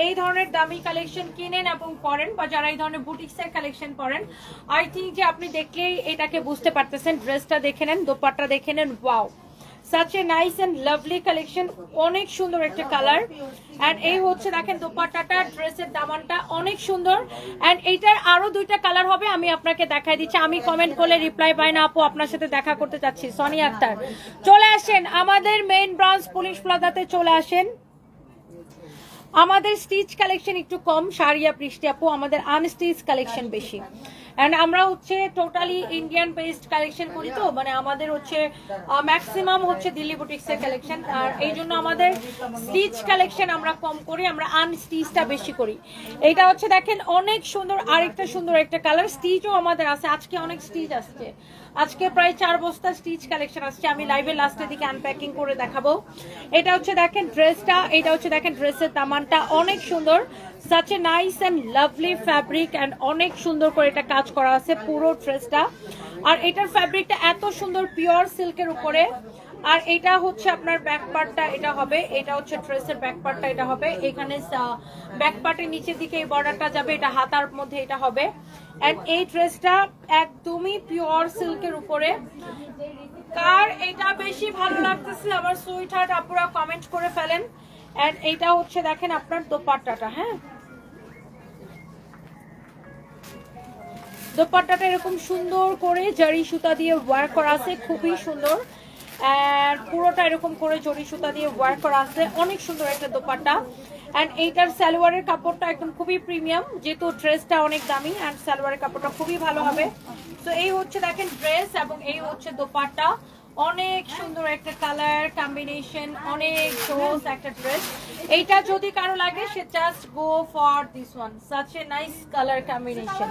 এই ধরনের দামি কালেকশন কিনেন এবং পরেন, বা যারা এই ধরনের বুটিক্সের কালেকশন পরেন, আই থিঙ্ক যে আপনি দেখলেই এটাকে বুঝতে পারতেছেন। ড্রেসটা দেখে নেন, দোপাট্টা দেখে নেন, wow, such a nice and lovely collection, অনেক সুন্দর একটা কালার। এন্ড এই হচ্ছে দেখেন দোপাট্টাটা, ড্রেসের দামানটা অনেক সুন্দর। এন্ড এইটার আরো দুইটা কালার হবে, আমি আপনাকে দেখাই দিচ্ছি। আমি কমেন্ট করলে রিপ্লাই পাই না আপু, আপনার সাথে দেখা করতে চাচ্ছি। সোনিয়া আক্তার চলে আসেন আমাদের মেইন ব্রাঞ্চ পুলিশ প্লাজাতে, চলে আসেন। আমাদের স্টিচ কালেকশন একটু কম, শাড়িয়া পৃষ্টি আপু, আমাদের আনস্টিচ কালেকশন বেশি। অ্যান্ড আমরা হচ্ছে টোটালি ইন্ডিয়ান বেসড কালেকশন করি, তো মানে আমাদের হচ্ছে ম্যাক্সিমাম হচ্ছে দিল্লি বুটিক্সের কালেকশন, আর এই জন্য আমাদের স্টিচ কালেকশন আমরা কম করি, আমরা আনস্টিচটা বেশি করি। এইটা হচ্ছে দেখেন অনেক সুন্দর, আরেকটা সুন্দর একটা কালার, স্টিচও আমাদের আছে, আজকে অনেক স্টিচ আসছে, আজকে প্রায় 4 বস্তা স্টিচ কালেকশন আসছে, আমি লাইভের লাস্টের দিকে আনপ্যাকিং করে দেখাবো। এটা হচ্ছে দেখেন ড্রেসটা, এটা হচ্ছে দেখেন ড্রেসের দামানটা অনেক সুন্দর, such a nice and lovely fabric and অনেক সুন্দর করে এটা কাজ করা আছে পুরো ড্রেসটা। আর এটার ফ্যাব্রিকটা এত সুন্দর পিওর সিল্কের উপরে। আর এটা হচ্ছে আপনার ব্যাক পার্টটা, এটা হবে, এটা হচ্ছে ড্রেসের ব্যাক পার্টটা, এটা হবে এখানে ব্যাক পার্টের নিচের দিকে এই বর্ডারটা যাবে, এটা হাতার মধ্যে এটা হবে। এন্ড এই ড্রেসটা একদমই পিওর সিল্কের উপরে। কার এটা বেশি ভালো লাগতেছে আমার সুইট হার্ট আপুরা কমেন্ট করে ফেলেন। এন্ড এইটা হচ্ছে দেখেন আপনার দোপাট্টাটা, হ্যাঁ দোপাট্টাটা এরকম সুন্দর করে জরি সুতা দিয়ে ওয়ার্ক করা আছে, খুবই সুন্দর। আর পুরোটা এরকম করে জরি সুতা দিয়ে ওয়ার্ক করা আছে, অনেক সুন্দর একটা দোপাট্টা। এন্ড এইটার সালোয়ারের কাপড়টা একদম খুবই প্রিমিয়াম, যেহেতু ড্রেসটা অনেক দামি, এন্ড সালোয়ারের কাপড়টা খুবই ভালো হবে। তো এই হচ্ছে দেখেন ড্রেস এবং এই হচ্ছে দোপাট্টা, অনেক সুন্দর একটা কালার কম্বিনেশন, অনেক জোস একটা ড্রেস। এইটা যদি কারো লাগে সে just go for this one, such a nice colour combination.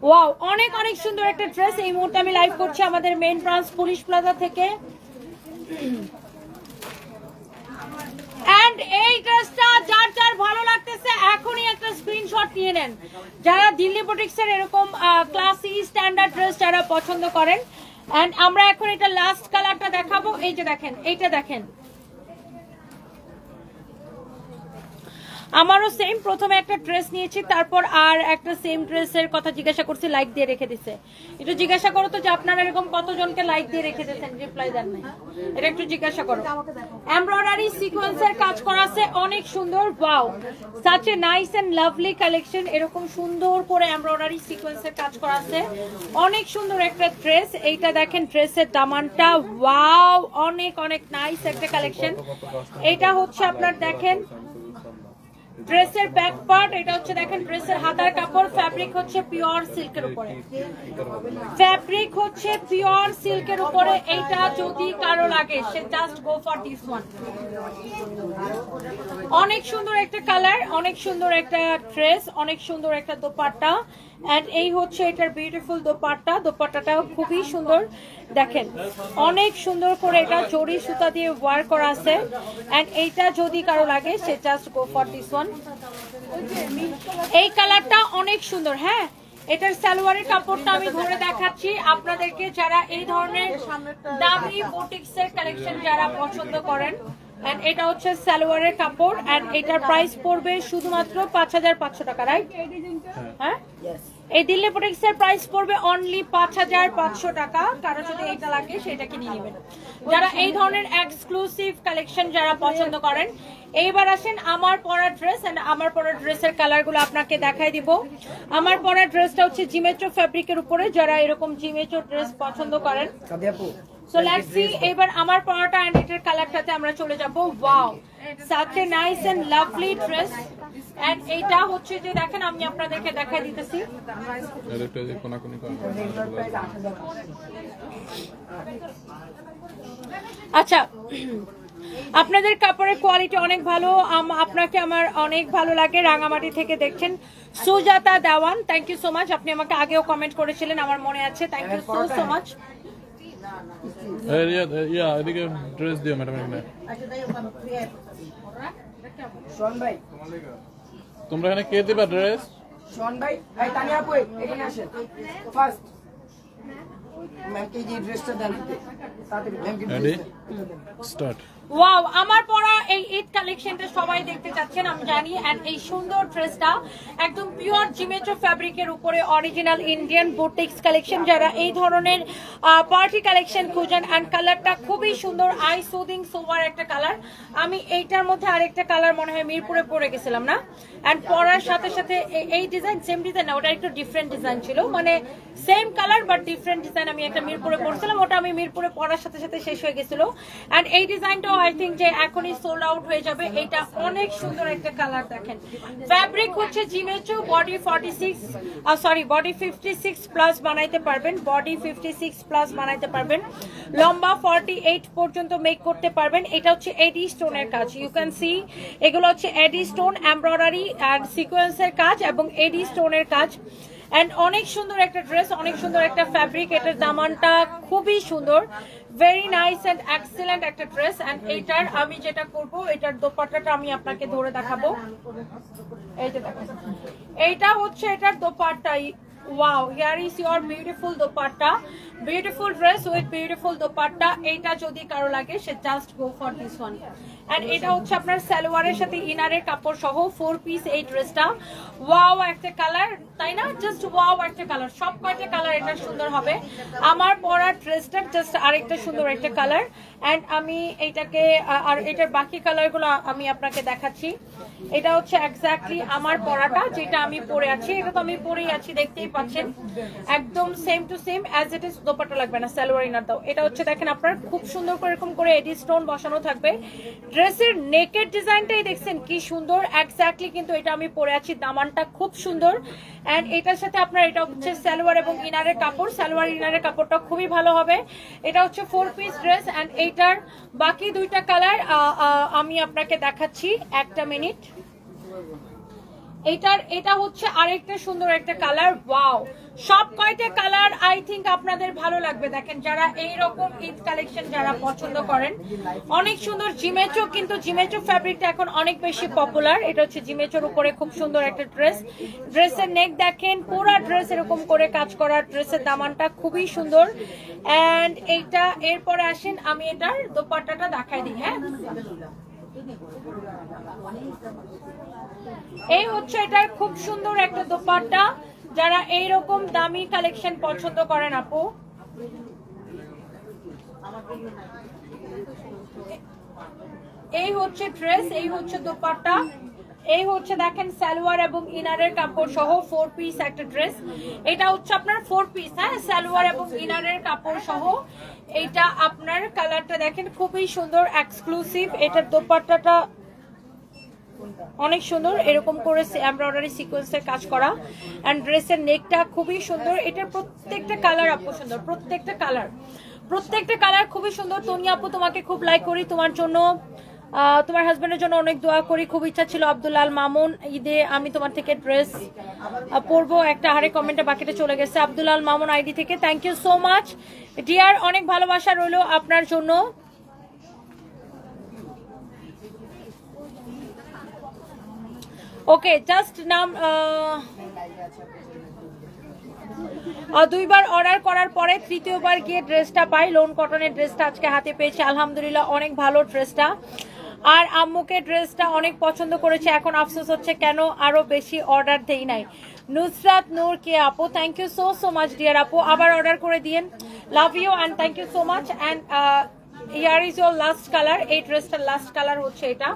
Wow, অনেক অনেক সুন্দর একটা ড্রেস। এই মুহূর্তে আমি লাইভ করছি আমাদের মেইন ব্রাঞ্চ পুলিশ প্লাজা থেকে। এন্ড এই ড্রেসটা যার যার ভালো লাগতেছে এখনই একটা স্ক্রিনশট নিয়ে নেন, যারা দিল্লি বুটিক্সের এরকম ক্লাসি স্ট্যান্ডার্ড ড্রেস যারা পছন্দ করেন। এন্ড আমরা এখন এটা লাস্ট কালারটা দেখাবো, এই যে দেখেন, এইটা দেখেন, আমারও সেম প্রথমে একটা ড্রেস নিয়েছি, তারপর আর একটা সেম ড্রেসের কথা জিজ্ঞাসা করছি, লাইক দিয়ে রেখে দিছে। একটু জিজ্ঞাসা করো তো যে আপনারা এরকম কতজনকে লাইক দিয়ে রেখে দিয়েছেন, রিপ্লাই দেন নাই, এটা একটু জিজ্ঞাসা করো। এমব্রয়ডারি সিকোয়েন্সের কাজ করা আছে, অনেক সুন্দর। Wow, such a nice and lovely collection, এরকম সুন্দর করে এমব্রয়ডারি সিকোয়েন্সের কাজ করা আছে, অনেক সুন্দর একটা ড্রেস। এইটা দেখেন ড্রেসের দামানটা, ওয়াও অনেক অনেক নাইস একটা কালেকশন। এটা হচ্ছে আপনার দেখেন ড্রেসের ব্যাক পার্ট, এটা হচ্ছে দেখেন ড্রেসের হাতার কাপড়, ফ্যাব্রিক হচ্ছে পিওর সিল্কের উপরে, ফ্যাব্রিক হচ্ছে পিওর সিল্কের উপরে। এইটা যদি কারো লাগে সে just go for this one. অনেক সুন্দর একটা কালার, অনেক সুন্দর একটা ড্রেস, অনেক সুন্দর একটা দোপাট্টা। এন্ড এই হচ্ছে এটার বিউটিফুল দোপাট্টা, দোপাট্টাটাও খুবই সুন্দর দেখেন, অনেক সুন্দর করে এটা জরি সুতা দিয়ে ওয়ার্ক করা আছে। এন্ড এইটা যদি কারো লাগে সে just go for this one. এই কালারটা অনেক সুন্দর। হ্যাঁ, এটার সালোয়ারের কাপড়টা আমি ধরে দেখাচ্ছি আপনাদেরকে, যারা এই ধরনের দামি বুটিক্সের কালেকশন যারা পছন্দ করেন। এন্ড এটা হচ্ছে সালোয়ারের কাপড়, এন্ড এটার প্রাইস পড়বে শুধুমাত্র 5500 টাকা, রাইট? হ্যাঁ, এই দিল্লি বুটিক্সের প্রাইস পড়বে অনলি 5500 টাকা। কারো যদি এইটা লাগে সেটা কিনে নেবেন, যারা এই ধরনের এক্সক্লুসিভ কালেকশন যারা পছন্দ করেন। এইবার আসেন আমার পরা ড্রেস, এন্ড আমার পরা ড্রেসের কালারগুলো আপনাকে দেখাই দিব। আমার পরা ড্রেসটা হচ্ছে জিমেট্রো ফ্যাব্রিকের উপরে, যারা এরকম জিমেট্রো ড্রেস পছন্দ করেন। সো লেটস সি এবার আমার পরাটা এন্ড এটার কালারটাতে আমরা চলে যাব। Wow, such a nice and lovely dress. And এইটা হচ্ছে যে দেখেন আমি আপনাদেরকে দেখাই দিতেছি, আচ্ছা আপনাদের কাপড়ের কোয়ালিটি অনেক ভালো, আপনাকে আমার অনেক ভালো লাগে। রাঙামাটি থেকে দেখছেন সুজাতা দেওয়ান, থ্যাংক ইউ সো মাচ। আপনি আমাকে আগেও কমেন্ট করেছিলেন, আমার মনে আছে, থ্যাংক ইউ সো মাচ। এদিকে ড্রেস দিও ম্যাডাম, তোমরা এখানে কে দিবা ড্রেস? শোন ভাই, এই তানিয়া আপু এখানে আসেন ফার্স্ট। ম্যামকে যে ড্রেসটা দেন তাড়াতাড়ি, ম্যামকে স্টার্ট। ওয়াও, আমার পরা এই ঈদ কালেকশনটা সবাই দেখতে চাচ্ছেন আমি জানি। এন্ড এই সুন্দর ড্রেসটা একদম পিওর জিমেট্রো ফ্যাব্রিকের উপরে অরিজিনাল ইন্ডিয়ান বুটিক্স কালেকশন, যারা এই ধরনের পার্টি কালেকশন খুঁজেন। এন্ড কালারটা খুবই সুন্দর, আই সুদিং সোভার একটা কালার। আমি এইটার মধ্যে আরেকটা কালার মনে হয় মিরপুরে পরে গেছিলাম না, এন্ড পরার সাথে সাথে এই ডিজাইন সেম ডিজাইন না, ওটা একটু ডিফারেন্ট ডিজাইন ছিল, মানে same colour but different design. আমি একটা মিরপুরে পরছিলাম, ওটা আমি মিরপুরে পরার সাথে সাথে শেষ হয়ে গেছিল। এন্ড এই ডিজাইনটা আই থিঙ্ক যে এখনই সোল্ড আউট হয়ে যাবে। এটা অনেক সুন্দর একটা কালার দেখেন। ফ্যাব্রিক হচ্ছে জিমেচো, বডি 46 সরি বডি 56 প্লাস বানাইতে পারবেন, বডি 56 প্লাস বানাইতে পারবেন, লম্বা 48 পর্যন্ত মেক করতে পারবেন। এটা হচ্ছে এডি স্টোনের কাজ, ইউ ক্যান সি এগুলো হচ্ছে এডি স্টোন এমব্রয়ডারি অ্যান্ড সিকোয়েন্সের কাজ এবং এডি স্টোনের কাজ। এন্ড অনেক সুন্দর একটা ড্রেস, অনেক সুন্দর একটা ফ্যাব্রিক, এটার দামানটা খুবই সুন্দর, ভেরি নাইস এন্ড এক্সেলেন্ট একটা ড্রেস। এন্ড এইটার আমি যেটা করব, এটার দোপাট্টাটা আমি আপনাকে ধরে দেখাবো। এই যে দেখেন, এইটা হচ্ছে এটার dupatta. Wow, here is your beautiful dupatta, beautiful dress with beautiful dupatta. এইটা যদি কারো লাগে সে just go for this one. And এটা হচ্ছে আপনার সালোয়ারের সাথে ইনারের কাপড় সহ 4 পিস এই ড্রেসটা। ওয়াও একটা কালার, তাই না? জাস্ট ওয়াও একটা কালার, সব কয়টা কালার এটা সুন্দর হবে। আমার পরা ড্রেসটার জাস্ট আরেকটা সুন্দর একটা কালার। এন্ড আমি এইটাকে আর এটার বাকি কালারগুলো আমি আপনাকে দেখাচ্ছি। এটা হচ্ছে এক্স্যাক্টলি আমার পরাটা, যেটা আমি পরে আছি। এটা তো আমি পরেই আছি, দেখতেই পাচ্ছেন, একদম same to same as it is. Dupatta লাগবে না, সালোয়ার ইনার দাও। এটা হচ্ছে দেখেন আপনার খুব সুন্দর করে এরকম করে এডি স্টোন বসানো থাকবে। ড্রেসের নেকের ডিজাইনটাই দেখছেন কি সুন্দর, এক্স্যাক্টলি কিন্তু এটা আমি পরে আছি। দামানটা খুব সুন্দর। এন্ড এটার সাথে আপনার এটা হচ্ছে সালোয়ার এবং ইনারের কাপড়, সালোয়ার ইনারের কাপড়টা খুবই ভালো হবে। এটা হচ্ছে 4 পিস ড্রেস। এন্ড এইটার বাকি দুইটা কালার আমি আপনাকে দেখাচ্ছি, একটা মিনিট। এটা হচ্ছে আরেকটা সুন্দর একটা কালার। ওয়াও, সব কয়টা কালার আই থিঙ্ক আপনাদের ভালো লাগবে। দেখেন, যারা এইরকম ঈদ কালেকশন যারা পছন্দ করেন, অনেক সুন্দর জিমেচো, কিন্তু জিমেচো ফ্যাব্রিকটা এখন অনেক বেশি পপুলার। এটা হচ্ছে জিমেচোর উপরে খুব সুন্দর একটা ড্রেস। ড্রেসের নেক দেখেন, পুরো ড্রেস এরকম করে কাজ করা, ড্রেসের দামানটা খুবই সুন্দর। এন্ড এইটা এরপরে আসেন আমি এটার দোপাট্টাটা দেখাই দিই। হ্যাঁ, এই হচ্ছে এটার খুব সুন্দর একটা দোপাট্টা। যারা এইরকম দামি কালেকশন পছন্দ করেন আপু, এই হচ্ছে ড্রেস, এই হচ্ছে দোপাট্টা, এই হচ্ছে দেখেন সালোয়ার এবং ইনারের কাপড় সহ 4 পিস একটা ড্রেস। এটা হচ্ছে আপনার 4 পিস, হ্যাঁ, সালোয়ার এবং ইনারের কাপড় সহ। এটা আপনার কালারটা দেখেন খুবই সুন্দর, এক্সক্লুসিভ। এটার দোপাট্টাটা অনেক সুন্দর, এরকম করে এমব্রয়ডারি সিকোয়েন্সের কাজ করা। এন্ড ড্রেসের নেকটা খুবই সুন্দর। এটার প্রত্যেকটা কালার আপু সুন্দর, প্রত্যেকটা কালার খুবই সুন্দর। তনি আপু, তোমাকে খুব লাইক করি, তোমার জন্য তোমার হাজবেন্ডের জন্য অনেক দোয়া করি। খুব ইচ্ছা ছিল আব্দুল্লাল মামুন, ঈদে আমি তোমার থেকে ড্রেস পরবো, একটা হারে কমেন্টে বাকিটা চলে গেছে। আব্দুল্লাল মামুন আইডি থেকে thank you so much dear, অনেক ভালোবাসা রইলো আপনার জন্য। ওকে, জাস্ট নাম 2বার অর্ডার করার পরে 3য়বার গিয়ে ড্রেসটা পাই। লোন কটনের ড্রেসটা আজকে হাতে পেয়েছি, আলহামদুলিল্লাহ অনেক ভালো ড্রেসটা। আর আম্মুকে ড্রেসটা অনেক পছন্দ করেছে, এখন আফসোস হচ্ছে কেন আরো বেশি অর্ডার দেই নাই। নুসরাত নূর কে আপু, thank you so much dear আপু, আবার অর্ডার করে দিয়েন। Love you and thank you so much. And here is your last colour. এই ড্রেসটার লাস্ট কালার হচ্ছে এটা।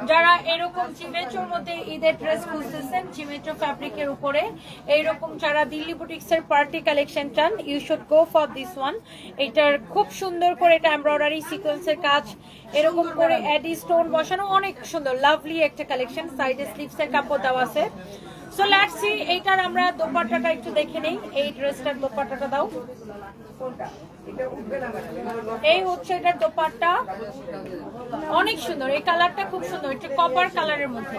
যারা এরকম জিমেচোর মধ্যে ঈদের ড্রেস খুঁজতেছেন, জিমেচো ফ্যাব্রিকের উপরে এইরকম যারা দিল্লি বুটিক্স এর পার্টি কালেকশন চান, you should go for this one. এটার খুব সুন্দর করে এটা এমব্রয়ডারি সিকোয়েন্সের কাজ, এরকম করে এডি স্টোন বসানো, অনেক সুন্দর লাভলি একটা কালেকশন। সাইডে স্লিভস এর কাপড় দেওয়া আছে। সো লেটস সি, এইটার আমরা দোপাট্টাটা একটু দেখে নেই। এই ড্রেসটার দোপাট্টাটা দাও। এই হচ্ছে এটার দোপাট্টা, অনেক সুন্দর। এই কালারটা খুব সুন্দর, এটা কপার কালারের মধ্যে।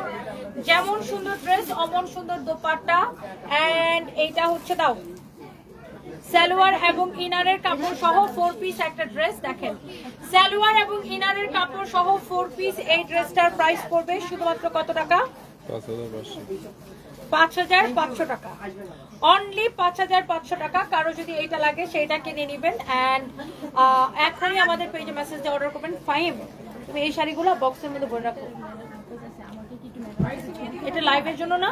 যেমন সুন্দর ড্রেস অমন সুন্দর দোপাট্টা। এন্ড এইটা হচ্ছে দাও সালোয়ার এবং ইনারের কাপড় সহ 4 পিস একটা ড্রেস। দেখেন, সালোয়ার এবং ইনারের কাপড় সহ 4 পিস এই ড্রেসটার প্রাইস পড়বে শুধুমাত্র কত টাকা? 5500 টাকা, অনলি 5500 টাকা। কারো যদি এইটা লাগে সেইটা কিনে নেবেন। এন্ড এখনই আমাদের পেজে মেসেজ দিয়ে অর্ডার করবেন। ফাইম, তুমি এই শাড়িগুলো বক্সের মধ্যে ভরে রাখো। এটা লাইভের জন্য না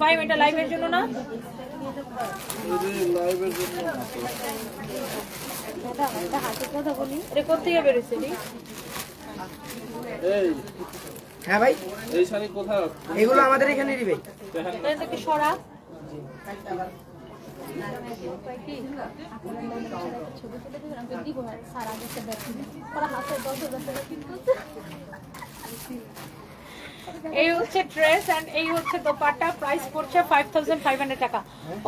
ফাইম, এটা লাইভের জন্য না, কথা বলি। এটা কোথেকে বেরোচ্ছে? হ্যাঁ ভাই, এই শাড়ি কোথায়? এগুলো আমাদের এখানে দিবে। সরা এই হচ্ছে ড্রেস এন্ড এই হচ্ছে দোপাট্টা, প্রাইস পড়ছে 5500 টাকা।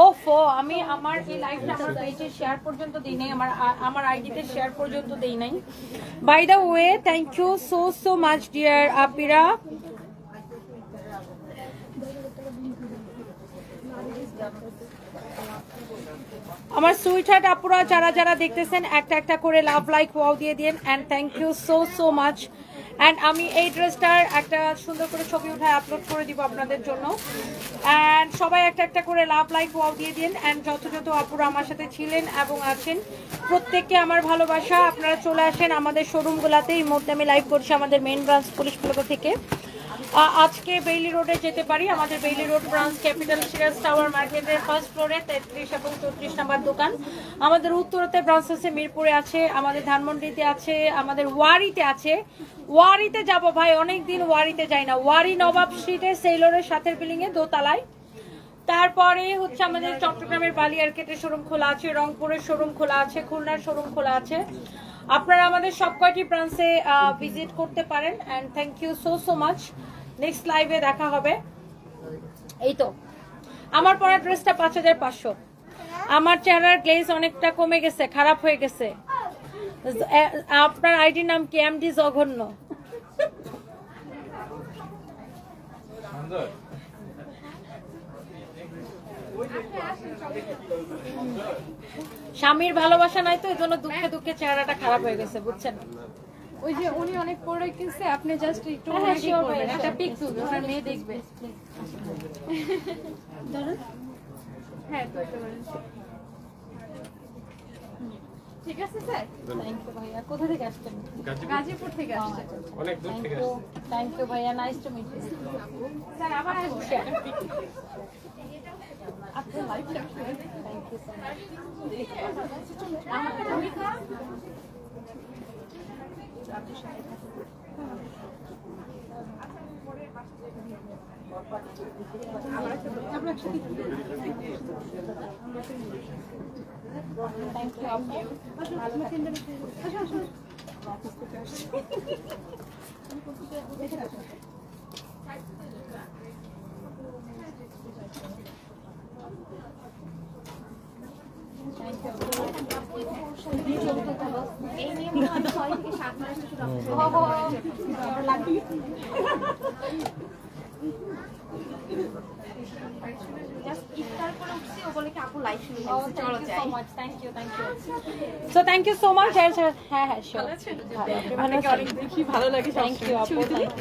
ওফো, আমি আমার এই লাইভটা আমার পেজে শেয়ার পর্যন্ত দেই নাই, আমার আইডিতে শেয়ার পর্যন্ত দেই নাই। By the way, thank you so much dear আপিরা। আমার সুইট হার্ট আপুরা যারা যারা দেখতেছেন একটা একটা করে লাভ লাইক ওয়াও দিয়ে দিন and thank you so much. And আমি এই ড্রেসটার একটা সুন্দর করে ছবি উঠায় আপলোড করে দিব আপনাদের জন্য। এন্ড সবাই একটা একটা করে লাভ লাইক ওয়াও দিয়ে দিন। এন্ড যত আপুরা আমার সাথে ছিলেন এবং আছেন প্রত্যেককে আমার ভালোবাসা। আপনারা চলে আসেন আমাদের শোরুমগুলোতে। এই মুহূর্তে আমি লাইভ করছি আমাদের মেইন ব্রাঞ্চ পুলিশ প্লাজা থেকে। আজকে বেইলি রোডে যেতে পারি, আমাদের Bailey road branch capital Siraj tower মার্কেটের ফার্স্ট ফ্লোরে 33 এবং 34 নাম্বার দোকান। আমাদের উত্তরতে ব্রাঞ্চ আছে, মিরপুরে আছে, আমাদের ধানমন্ডিতে আছে, আমাদের ওয়ারিতে আছে। ওয়ারিতে যাব ভাই, অনেকদিন ওয়ারিতে যাই না। ওয়ারি নবাব স্ট্রিটে সেইলরের সাথের বিল্ডিং এ দোতলায়। তারপরে হচ্ছে আমাদের চট্টগ্রামের বালিয়ারকেটের শোরুম খোলা আছে, রংপুরের শোরুম খোলা আছে, খুলনার শোরুম খোলা আছে। আপনারা আমাদের সব কয়টি ব্রাঞ্চে ভিজিট করতে পারেন। And thank you so much. Next লাইভে দেখা হবে। এই তো আমার পরা ড্রেসটা 5500। আমার চেহারার গ্লেজ অনেকটা কমে গেছে, খারাপ হয়ে গেছে। আপনার আইডির নাম কি? এমডি জঘন্য। স্বামীর ভালোবাসা নাই তো, এই জন্য দুঃখে দুঃখে চেহারাটা খারাপ হয়ে গেছে, বুঝছেন? ওই যে উনি অনেক পরে কিনছে, আপনি জাস্ট একটু একটা পিক তুলবেন, আপনার মেয়ে দেখবে। হ্যাঁ, করতে পারেন। ঠিক আছে স্যার। থ্যাংক ইউ ভাইয়া। কোথা থেকে আসছেন? গাজীপুর থেকে আসছে। অনেক দূর থেকে আসছে। থ্যাংক ইউ ভাইয়া, nice to meet you. Sir আবার আসছে। আপনি লাইভ করছেন? Thank you so much. Thank you আপু। এই নিয়ে মনে হয় 6 থেকে 7 মাস শুধু জাস্ট ইফতার করে উঠছি, ও বলে কি আপু লাইভ শুরু হয়েছে, চলো যাই। Thank you so thank you so much. হ্যাঁ হ্যাঁ শিওর। ভালো আছেন? অনেক দেখি ভালো লাগে। থ্যাংক ইউ আপু।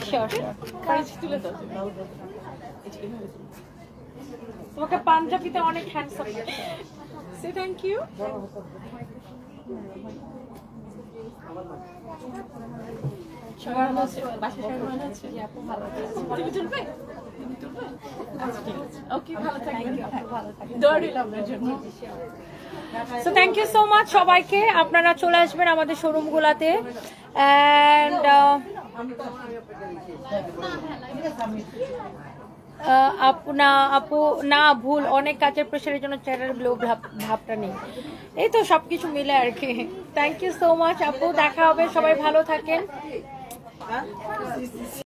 শিওর তুলে দাও। তোমাকে পাঞ্জাবিতে অনেক হ্যান্ডসাম লাগছে। সে থ্যাংক ইউ। সবার মধ্যে বাসা সবার ভালো আছে? আপু ভালো আছে। তুমি তুলবে? ওকে, ভালো থাকবেন। ভালো থাকবেন। দোয়া রইল আপনার জন্য। So thank you so much সবাইকে। আপনারা চলে আসবেন আমাদের শোরুমগুলোতে। এন্ড আপু না ভুল, অনেক কাজের প্রেশারের জন্য চেহারার গ্লো ভাবটা নেই। এই তো সবকিছু মিলে আর কি। থ্যাংক ইউ সো মাচ আপু, দেখা হবে, সবাই ভালো থাকেন।